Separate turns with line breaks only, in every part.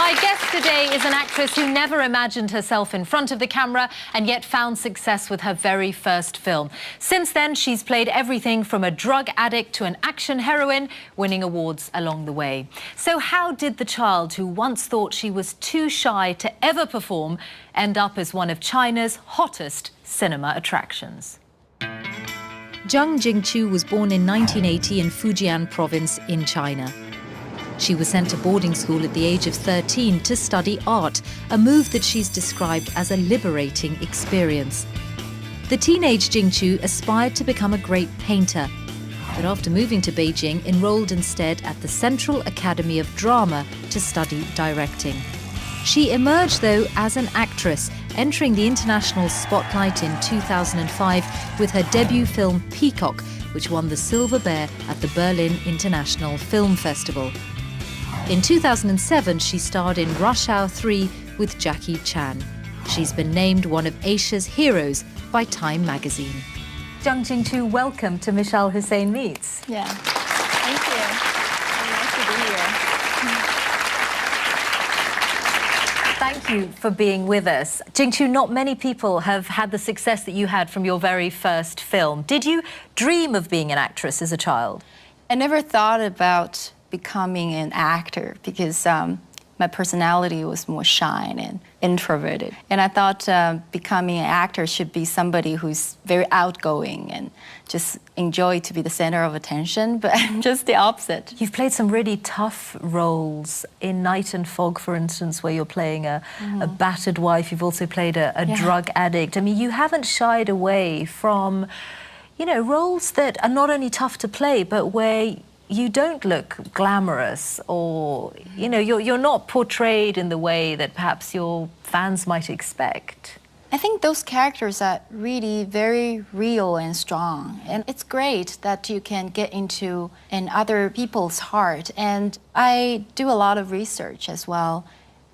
My guest today is an actress who never imagined herself in front of the camera and yet found success with her very first film. Since then, she's played everything from a drug addict to an action heroine, winning awards along the way. So how did the child who once thought she was too shy to ever perform end up as one of China's hottest cinema attractions? Jing Chu was born in 1980 in Fujian province in China. She was sent to boarding school at the age of 13 to study art, a move that she's described as a liberating experience. The teenage Jing Chu aspired to become a great painter, but after moving to Beijing, enrolled instead at the Central Academy of Drama to study directing. She emerged, though, as an actress, entering the international spotlight in 2005 with her debut film Peacock, which won the Silver Bear at the Berlin International Film Festival. In 2007, she starred in Rush Hour 3 with Jackie Chan. She's been named one of Asia's heroes by Time magazine. Jing Chu, welcome to Michelle Hussein Meets.
Yeah, thank you. Very nice to be here.
Thank you for being with us. Jing Chu, not many people have had the success that you had from your very first film. Did you dream of being an actress as a child?
I never thought about becoming an actor because my personality was more shy and introverted. And I thought becoming an actor should be somebody who's very outgoing and just enjoy to be the center of attention, but I'm just the opposite.
You've played some really tough roles in Night and Fog, for instance, where you're playing a battered wife. You've also played a drug addict. I mean, you haven't shied away from, you know, roles that are not only tough to play, but where you don't look glamorous, or, you know, you're not portrayed in the way that perhaps your fans might expect.
I think those characters are really very real and strong. And it's great that you can get into other people's heart. And I do a lot of research as well.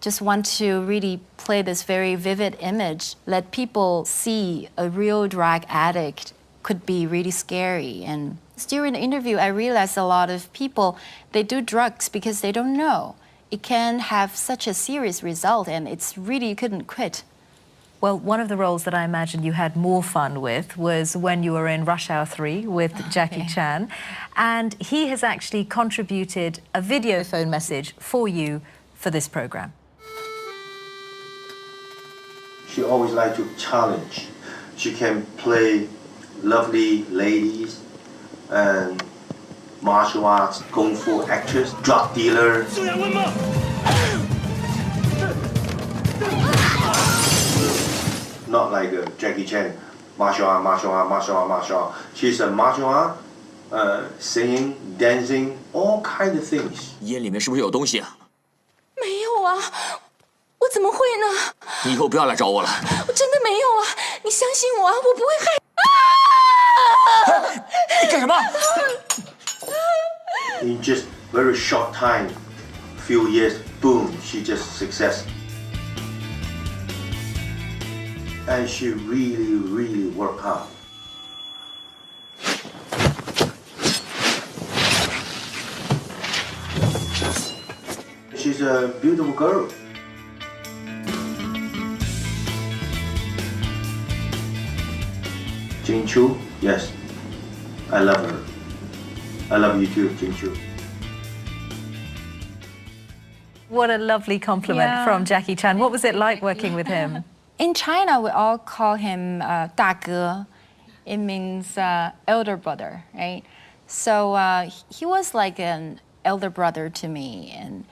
Just want to really play this very vivid image, let people see a real drug addict could be really scary. And during the interview, I realized a lot of people, they do drugs because they don't know. It can have such a serious result, and it's really, you couldn't quit.
Well, one of the roles that I imagine you had more fun with was when you were in Rush Hour 3 with Jackie Chan. And he has actually contributed a video phone message for you for this program.
She always liked to challenge. She can play lovely ladies and martial arts, kung fu actress, drug dealer. Not like Jackie Chan, martial art, martial art, martial art, martial art. She's a martial art, singing, dancing, all kind of things.
烟里面是不是有东西啊？
没有啊，我怎么会呢？
你以后不要来找我了。
我真的没有啊，你相信我啊，我不会害。
你干什么？
In just very short time, few years, boom, she just success. And she really, really worked hard. She's a beautiful girl. Jing Chu, yes, I love her. I love you too, Jing Chu.
What a lovely compliment from Jackie Chan. What was it like working with him?
In China, we all call him 大哥. It means elder brother, right? So he was like an elder brother to me. And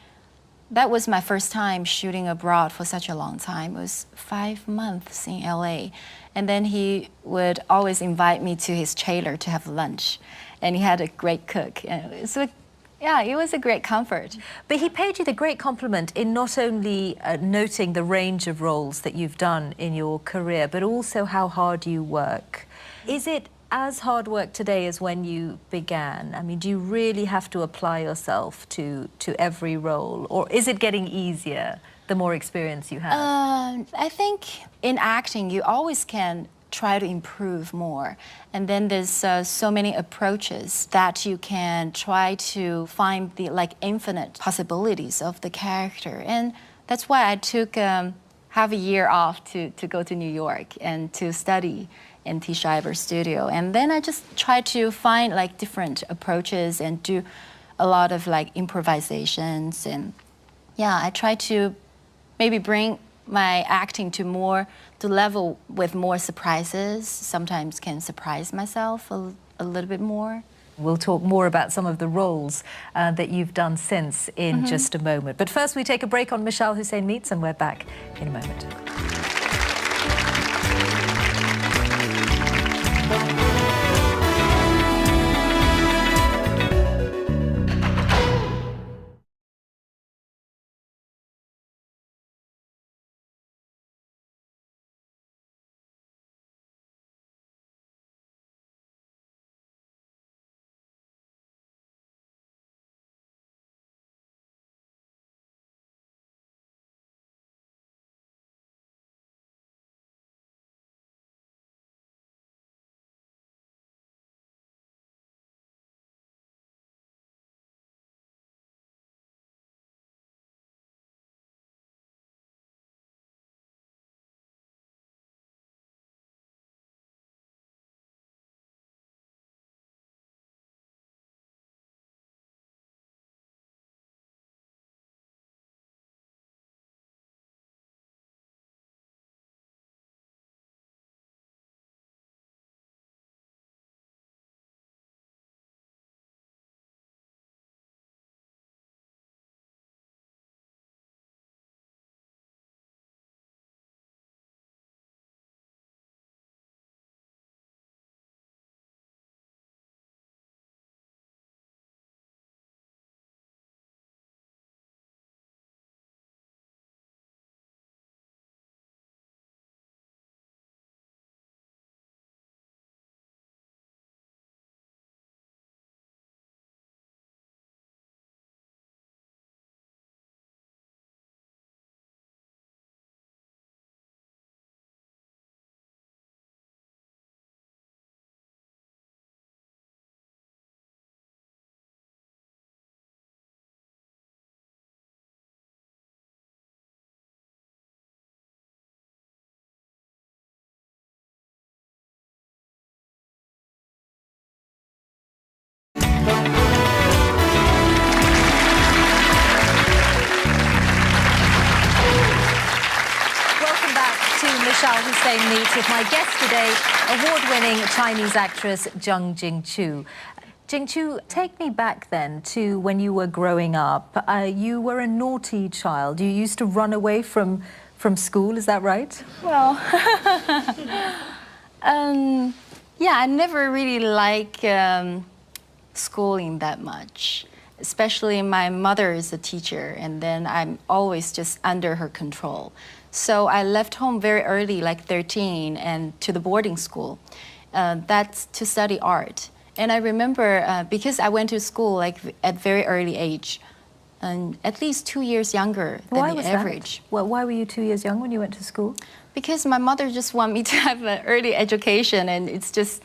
that was my first time shooting abroad for such a long time. It was 5 months in LA. And then he would always invite me to his trailer to have lunch. And he had a great cook. And so, yeah, it was a great comfort.
But he paid you the great compliment in not only noting the range of roles that you've done in your career, but also how hard you work. Is it as hard work today as when you began? I mean, do you really have to apply yourself to every role? Or is it getting easier the more experience you have?
I think in acting, you always can try to improve more. And then there's so many approaches that you can try to find the infinite possibilities of the character. And That's why I took half a year off to go to New York and to study in T. Schreiber's studio. And then I just tried to find like different approaches and do a lot of like improvisations. And yeah, I try to maybe bring my acting to level with more surprises. Sometimes can surprise myself a little bit more.
We'll talk more about some of the roles that you've done since in just a moment. But first we take a break on Michelle Hussein Meets, and we're back in a moment. Michelle Hussein Meets with my guest today, award-winning Chinese actress Jing Chu. Jing Chu, take me back then to when you were growing up. You were a naughty child. You used to run away from school, is that right?
Well, yeah, I never really liked schooling that much. Especially my mother is a teacher, and then I'm always just under her control. So I left home very early, like 13, and to the boarding school. That's to study art. And I remember, because I went to school like at very early age, and at least 2 years younger than the average.
Well, why were you 2 years young when you went to school?
Because my mother just wanted me to have an early education, and it's just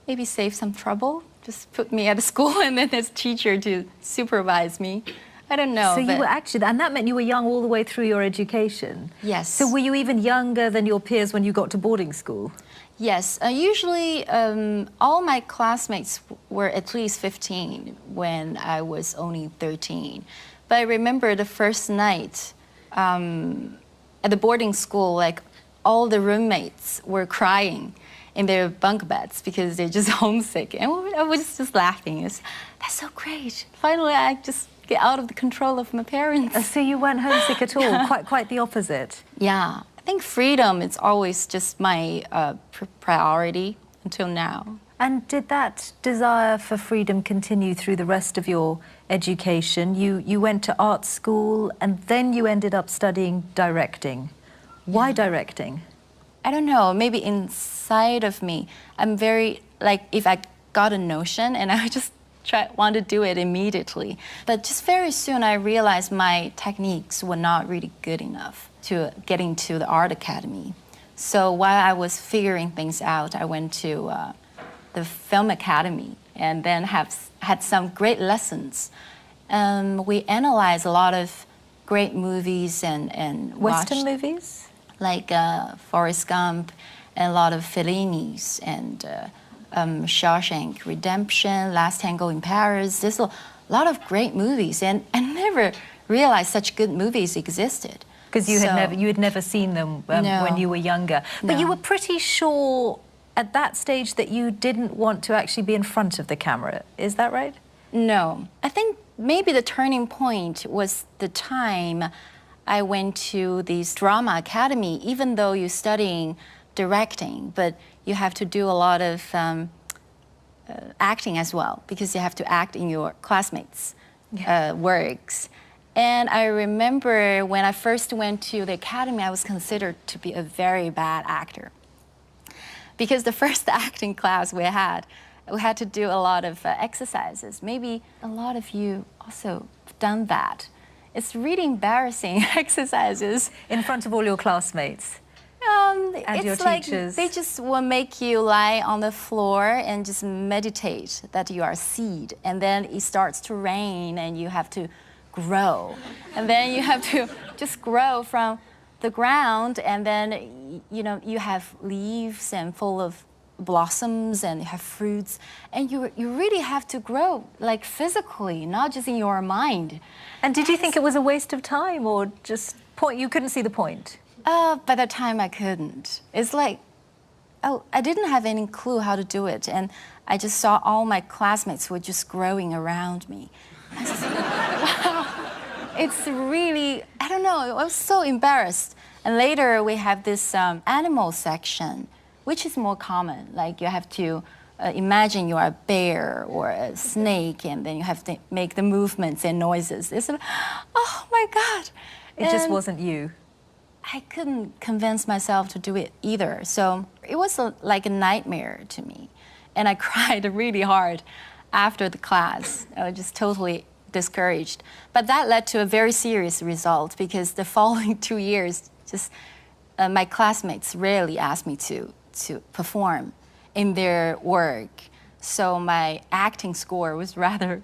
maybe save some trouble. Just put me at a school and then as teacher to supervise me. I don't know.
So you were actually, and that meant you were young all the way through your education?
Yes.
So were you even younger than your peers when you got to boarding school?
Yes. Usually all my classmates were at least 15 when I was only 13. But I remember the first night at the boarding school, like all the roommates were crying in their bunk beds because they're just homesick. And I was just laughing. That's so great. Finally, I just get out of the control of my parents.
So you weren't homesick at all, quite the opposite.
Yeah, I think freedom is always just my priority until now.
And did that desire for freedom continue through the rest of your education? You went to art school and then you ended up studying directing. Why directing?
I don't know, maybe inside of me, I'm very, like, if I got a notion and I just want to do it immediately. But just very soon I realized my techniques were not really good enough to get into the art academy. So while I was figuring things out, I went to the film academy and then had some great lessons. We analyzed a lot of great movies and
Western
watched,
movies?
like Forrest Gump and a lot of Fellini's and Shawshank Redemption, Last Tango in Paris. There's a lot of great movies, and I never realized such good movies existed.
Because you had never seen them
No.
when you were younger. But you
No.
were pretty sure at that stage that you didn't want to actually be in front of the camera. Is that right?
No. I think maybe the turning point was the time I went to this drama academy, even though you're studying directing, but you have to do a lot of acting as well, because you have to act in your classmates' works. And I remember when I first went to the academy, I was considered to be a very bad actor. Because the first acting class we had to do a lot of exercises. Maybe a lot of you also done that. It's really embarrassing exercises.
In front of all your classmates? And
It's
your
like
teachers?
they just will make you lie on the floor and just meditate that you are a seed. And then it starts to rain and you have to grow. And then you have to just grow from the ground, and then you have leaves and full of blossoms and you have fruits, and you really have to grow like physically, not just in your mind.
And did you think it was a waste of time, or just you couldn't see the point?
By the time I couldn't. It's like, I didn't have any clue how to do it, and I just saw all my classmates were just growing around me. I just, wow, it's really, I don't know, I was so embarrassed. And later we have this animal section, which is more common. Like you have to imagine you are a bear or a snake, and then you have to make the movements and noises. It's like, oh my God.
It just wasn't you.
I couldn't convince myself to do it either. So it was like a nightmare to me. And I cried really hard after the class. I was just totally discouraged. But that led to a very serious result, because the following 2 years, just my classmates rarely asked me to perform in their work. So my acting score was rather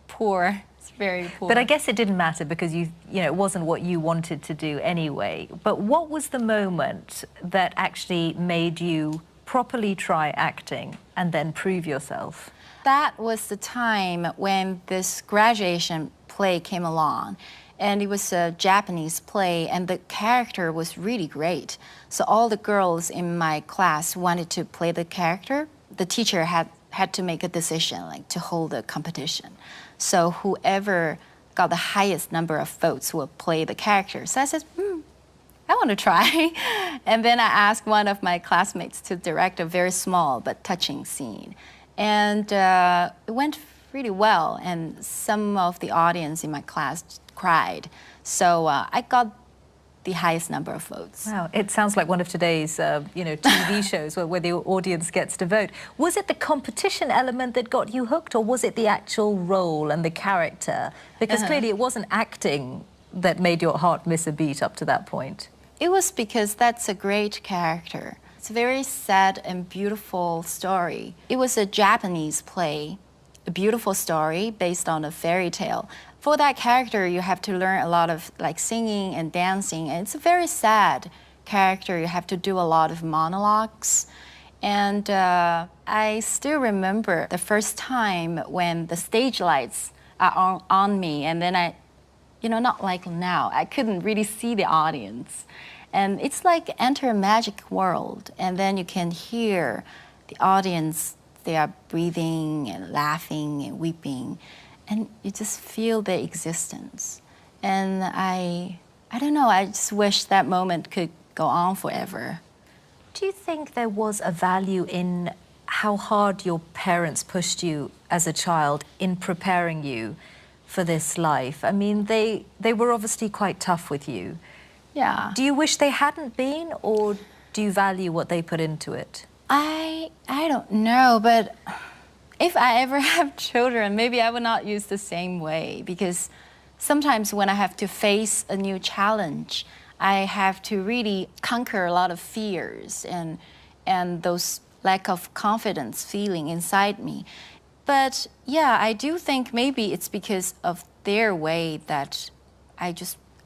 poor. It's very poor.
But I guess it didn't matter, because it wasn't what you wanted to do anyway. But what was the moment that actually made you properly try acting and then prove yourself?
That was the time when this graduation play came along. And it was a Japanese play, and the character was really great. So all the girls in my class wanted to play the character. The teacher had to make a decision, like to hold a competition. So whoever got the highest number of votes will play the character. So I said, I want to try. And then I asked one of my classmates to direct a very small but touching scene. And it went really well, and some of the audience in my class cried. So I got the highest number of votes.
Wow, it sounds like one of today's, TV shows where the audience gets to vote. Was it the competition element that got you hooked, or was it the actual role and the character? Because clearly it wasn't acting that made your heart miss a beat up to that point.
It was because that's a great character. It's a very sad and beautiful story. It was a Japanese play, a beautiful story based on a fairy tale. For that character, you have to learn a lot of like singing and dancing, and it's a very sad character. You have to do a lot of monologues. And I still remember the first time when the stage lights are on me, and then I, not like now, I couldn't really see the audience. And it's like enter a magic world, and then you can hear the audience, they are breathing and laughing and weeping, and you just feel their existence. And I don't know, I just wish that moment could go on forever.
Do you think there was a value in how hard your parents pushed you as a child in preparing you for this life? I mean, they were obviously quite tough with you.
Yeah.
Do you wish they hadn't been, or do you value what they put into it?
I don't know, but if I ever have children, maybe I will not use the same way, because sometimes when I have to face a new challenge, I have to really conquer a lot of fears and those lack of confidence feeling inside me. But yeah, I do think maybe it's because of their way that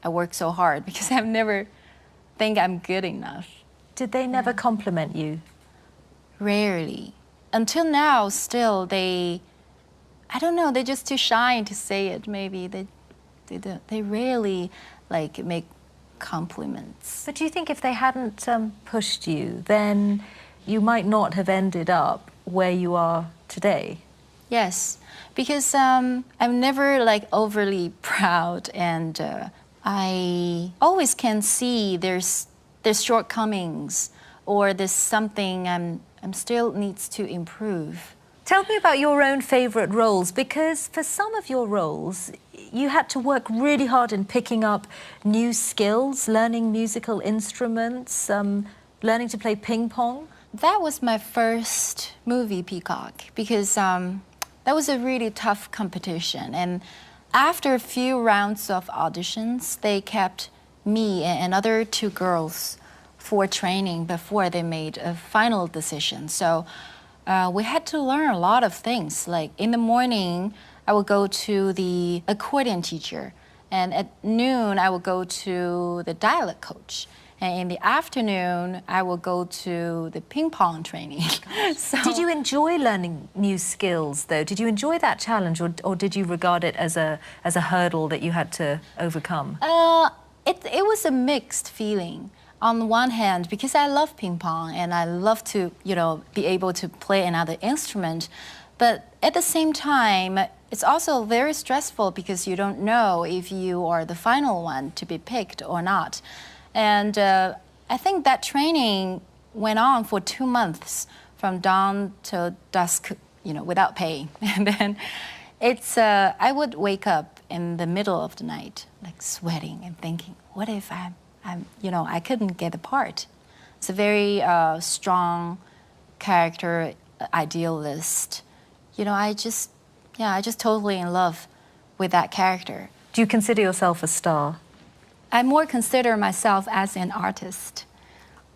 I work so hard because I've never think I'm good enough.
Did they never compliment you?
Rarely. Until now, still, I don't know, they're just too shy to say it, maybe. They rarely, like, make compliments.
But do you think if they hadn't pushed you, then you might not have ended up where you are today?
Yes, because I'm never, like, overly proud, and I always can see there's shortcomings, or there's something I'm still needs to improve.
Tell me about your own favorite roles, because for some of your roles, you had to work really hard in picking up new skills, learning musical instruments, learning to play ping pong.
That was my first movie, Peacock, because that was a really tough competition. And after a few rounds of auditions, they kept me and other 2 girls for training before they made a final decision. So we had to learn a lot of things. Like in the morning, I would go to the accordion teacher, and at noon, I would go to the dialect coach. And in the afternoon, I will go to the ping pong training. So,
did you enjoy learning new skills, though? Did you enjoy that challenge, or did you regard it as a hurdle that you had to overcome?
It was a mixed feeling. On one hand, because I love ping pong and I love to, be able to play another instrument, but at the same time, it's also very stressful because you don't know if you are the final one to be picked or not. And I think that training went on for 2 months, from dawn till dusk, without pay. And then I would wake up in the middle of the night, like sweating and thinking, what if I couldn't get the part? It's a very strong character, idealist. I just totally in love with that character.
Do you consider yourself a star?
I more consider myself as an artist.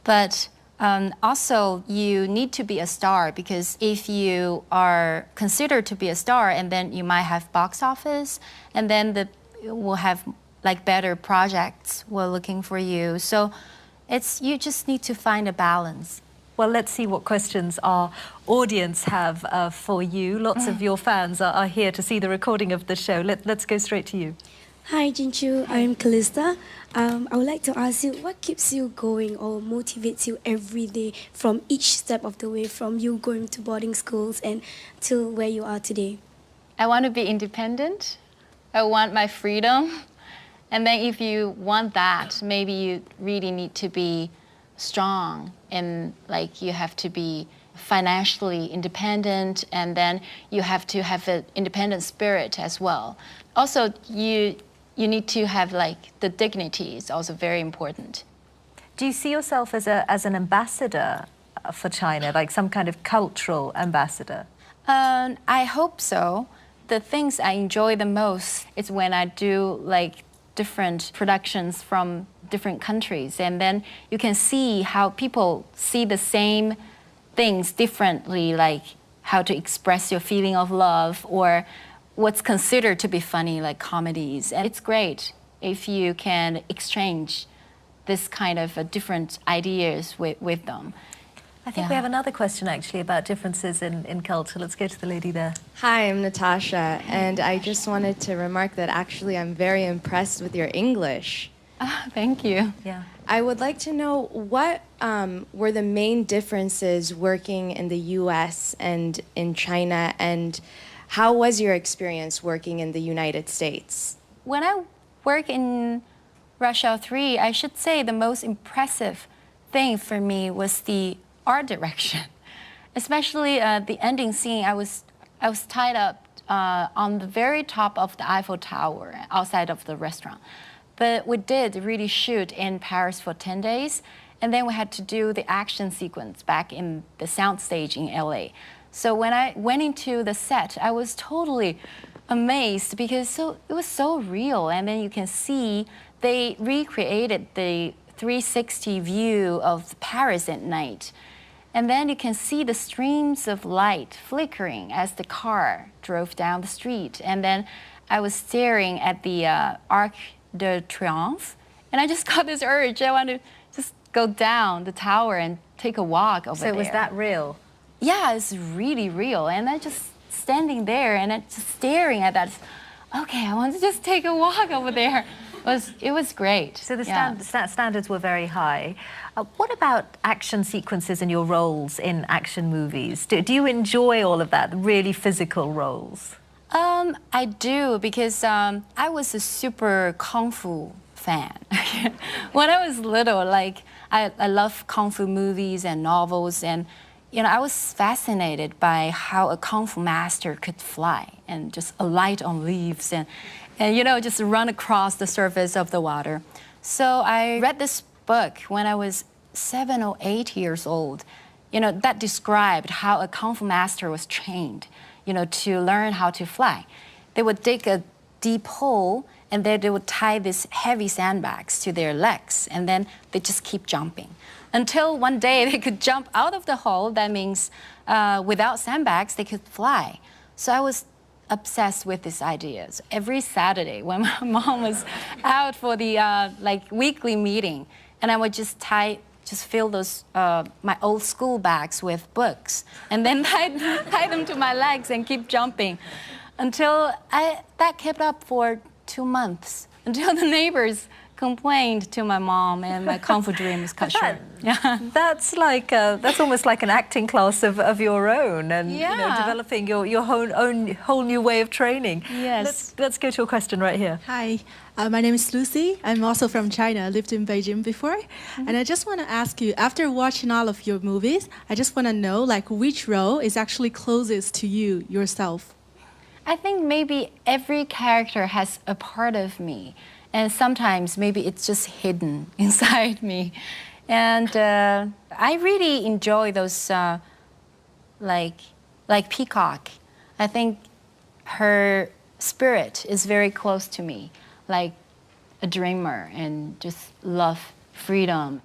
But also, you need to be a star, because if you are considered to be a star, and then you might have box office, and then we'll have like better projects were looking for you. So you just need to find a balance.
Well, let's see what questions our audience have for you. Lots of your fans are here to see the recording of the show. Let's go straight to you.
Hi, Jing Chu. I'm Callista. I would like to ask you, what keeps you going or motivates you every day from each step of the way, from you going to boarding schools and till where you are today?
I want to be independent. I want my freedom. And then if you want that, maybe you really need to be strong, and like you have to be financially independent, and then you have to have an independent spirit as well. Also, you need to have like the dignity is also very important.
Do you see yourself as an ambassador for China, like some kind of cultural ambassador?
I hope so. The things I enjoy the most is when I do like different productions from different countries, and then you can see how people see the same things differently, like how to express your feeling of love, or what's considered to be funny, like comedies. And it's great if you can exchange this kind of different ideas with them.
I think we have another question actually about differences in culture. Let's go to the lady there.
Hi, I'm Natasha, and I just wanted to remark that actually I'm very impressed with your English.
Thank you.
Yeah.
I would like to know what were the main differences working in the US and in China, and how was your experience working in the United States?
When I work in Rush Hour 3, I should say the most impressive thing for me was the art direction, especially the ending scene. I was tied up on the very top of the Eiffel Tower outside of the restaurant. But we did really shoot in Paris for 10 days, and then we had to do the action sequence back in the soundstage in LA. So when I went into the set, I was totally amazed because it was so real. And then you can see they recreated the 360 view of Paris at night. And then you can see the streams of light flickering as the car drove down the street. And then I was staring at the Arc the Triumph, and I just got this urge. I want to just go down the tower and take a walk over there.
So was that real?
Yeah, it's really real. And I just standing there and I just staring at that. Okay, I want to just take a walk over there. It was great.
So the standards were very high. What about action sequences and your roles in action movies? Do you enjoy all of that, really physical roles?
I do, because I was a super kung fu fan. When I was little, like, I love kung fu movies and novels, and I was fascinated by how a kung fu master could fly and just alight on leaves and just run across the surface of the water. So I read this book when I was 7 or 8 years old, that described how a kung fu master was trained, to learn how to fly. They would dig a deep hole, and then they would tie these heavy sandbags to their legs, and then they just keep jumping. Until one day they could jump out of the hole. That means without sandbags, they could fly. So I was obsessed with this idea. So every Saturday when my mom was out for the weekly meeting, and I would just fill those my old school bags with books, and then tie them to my legs and keep jumping, until that kept up for 2 months, until the neighbors complained to my mom, and my kung fu dream was cut short. Yeah,
that's almost like an acting class of your own, and developing your whole new way of training.
Yes.
Let's go to a question right here.
Hi, my name is Lucy. I'm also from China. I lived in Beijing before, and I just want to ask you, after watching all of your movies, I just want to know, which role is actually closest to you yourself?
I think maybe every character has a part of me. And sometimes maybe it's just hidden inside me. And I really enjoy those, like Peacock. I think her spirit is very close to me, like a dreamer and just love freedom.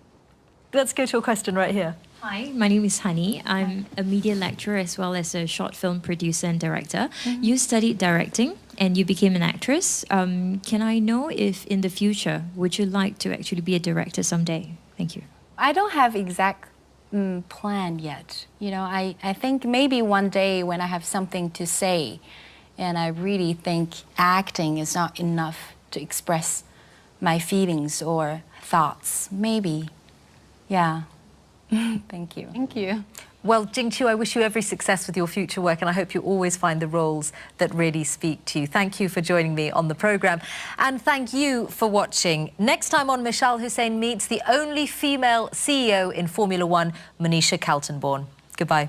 Let's go to a question right here.
Hi, my name is Honey. I'm a media lecturer as well as a short film producer and director. You studied directing and you became an actress. Can I know if in the future, would you like to actually be a director someday? Thank you.
I don't have exact plan yet. I think maybe one day when I have something to say, and I really think acting is not enough to express my feelings or thoughts. Maybe, yeah. Thank you. Thank you.
Well, Jing Chu, I wish you every success with your future work, and I hope you always find the roles that really speak to you. Thank you for joining me on the programme. And thank you for watching. Next time on Michelle Hussein Meets, the only female CEO in Formula One, Manisha Kaltenborn. Goodbye.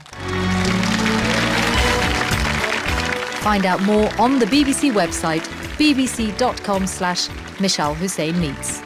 Find out more on the BBC website, bbc.com/Michelle Hussein Meets.